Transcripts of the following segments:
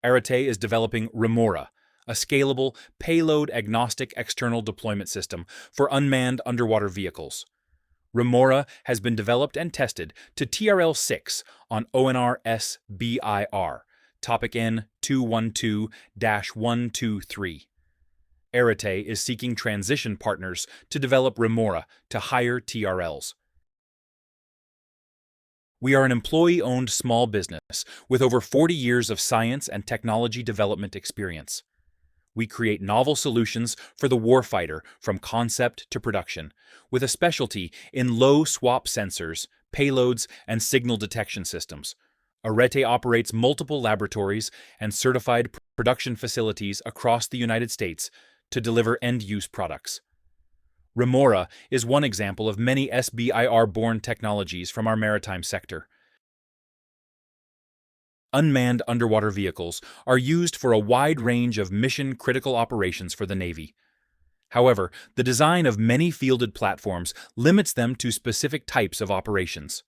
Arete is developing Remora, a scalable, payload-agnostic external deployment system for unmanned underwater vehicles. Remora has been developed and tested to TRL-6 on ONR SBIR, topic N68335-23-C-0012. Arete is seeking transition partners to develop Remora to higher TRLs. We are an employee-owned small business with over 40 years of science and technology development experience. We create novel solutions for the warfighter from concept to production, with a specialty in low-swap sensors, payloads, and signal detection systems. Arete operates multiple laboratories and certified production facilities across the United States to deliver end-use products. Remora is one example of many SBIR-born technologies from our maritime sector. Unmanned underwater vehicles are used for a wide range of mission-critical operations for the Navy. However, the design of many fielded platforms limits them to specific types of operations.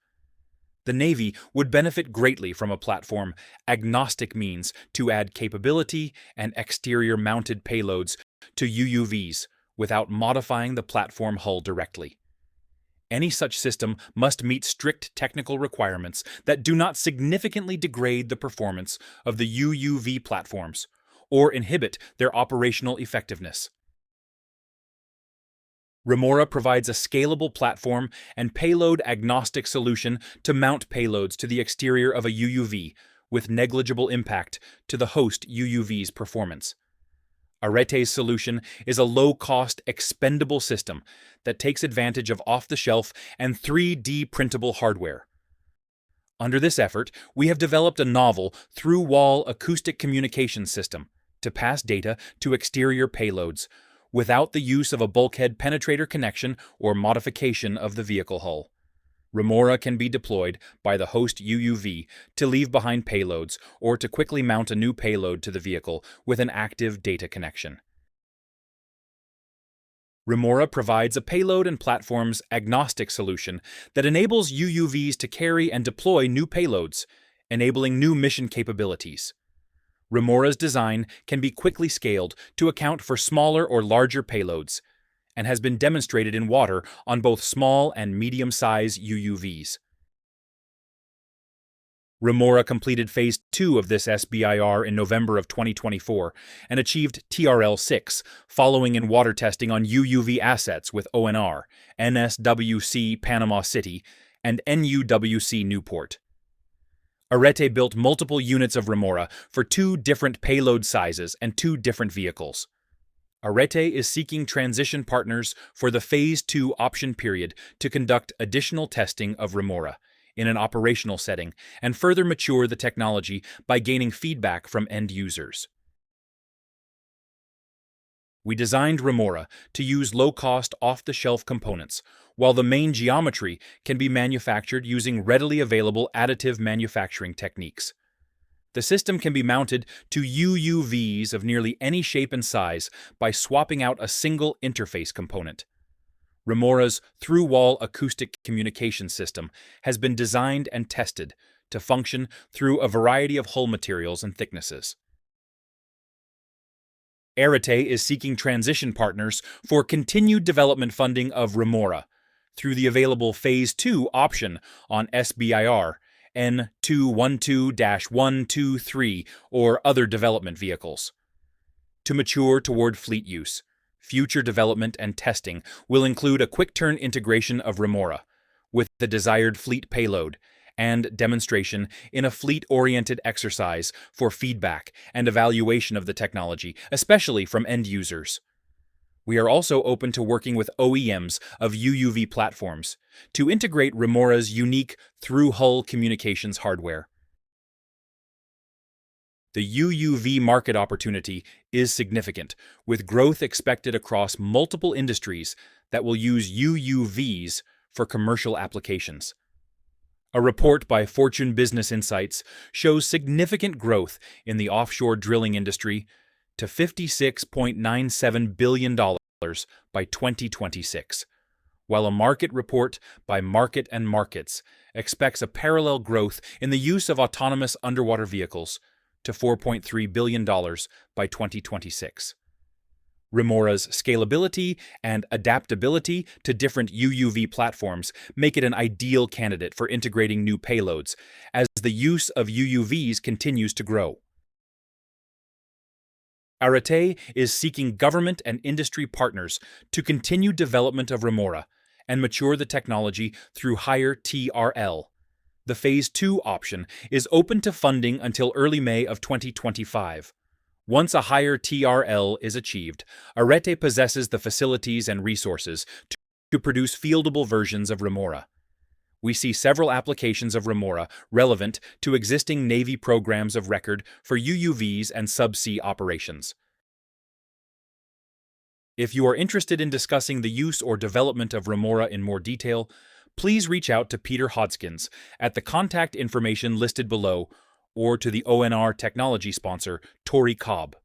The Navy would benefit greatly from a platform-agnostic means to add capability and exterior-mounted payloads to UUVs without modifying the platform hull directly. Any such system must meet strict technical requirements that do not significantly degrade the performance of the UUV platforms or inhibit their operational effectiveness. Remora provides a scalable platform and payload-agnostic solution to mount payloads to the exterior of a UUV with negligible impact to the host UUV's performance. Arete's solution is a low-cost, expendable system that takes advantage of off-the-shelf and 3D printable hardware. Under this effort, we have developed a novel through-wall acoustic communication system to pass data to exterior payloads without the use of a bulkhead penetrator connection or modification of the vehicle hull. Remora can be deployed by the host UUV to leave behind payloads or to quickly mount a new payload to the vehicle with an active data connection. Remora provides a payload and platforms agnostic solution that enables UUVs to carry and deploy new payloads, enabling new mission capabilities. Remora's design can be quickly scaled to account for smaller or larger payloads, and has been demonstrated in water on both small and medium-size UUVs. Remora completed Phase 2 of this SBIR in November of 2024 and achieved TRL-6, following in water testing on UUV assets with ONR, NSWC Panama City, and NUWC Newport. Arete built multiple units of Remora for 2 different payload sizes and 2 different vehicles. Arete is seeking transition partners for the Phase 2 option period to conduct additional testing of Remora in an operational setting and further mature the technology by gaining feedback from end users. We designed Remora to use low-cost, off-the-shelf components, while the main geometry can be manufactured using readily available additive manufacturing techniques. The system can be mounted to UUVs of nearly any shape and size by swapping out a single interface component. Remora's through-wall acoustic communication system has been designed and tested to function through a variety of hull materials and thicknesses. Arete is seeking transition partners for continued development funding of Remora through the available Phase 2 option on SBIR, N68335-23-C-0012, or other development vehicles. To mature toward fleet use, future development and testing will include a quick-turn integration of Remora with the desired fleet payload and demonstration in a fleet-oriented exercise for feedback and evaluation of the technology, especially from end users. We are also open to working with OEMs of UUV platforms to integrate Remora's unique through-hull communications hardware. The UUV market opportunity is significant, with growth expected across multiple industries that will use UUVs for commercial applications. A report by Fortune Business Insights shows significant growth in the offshore drilling industry to $56.97 billion by 2026, while a market report by Market and Markets expects a parallel growth in the use of autonomous underwater vehicles to $4.3 billion by 2026. Remora's scalability and adaptability to different UUV platforms make it an ideal candidate for integrating new payloads as the use of UUVs continues to grow. Arete is seeking government and industry partners to continue development of Remora and mature the technology through higher TRL. The Phase 2 option is open to funding until early May of 2025. Once a higher TRL is achieved, Arete possesses the facilities and resources to produce fieldable versions of Remora. We see several applications of Remora relevant to existing Navy programs of record for UUVs and subsea operations. If you are interested in discussing the use or development of Remora in more detail, please reach out to Peter Hodskins at the contact information listed below or to the ONR technology sponsor, Tori Cobb.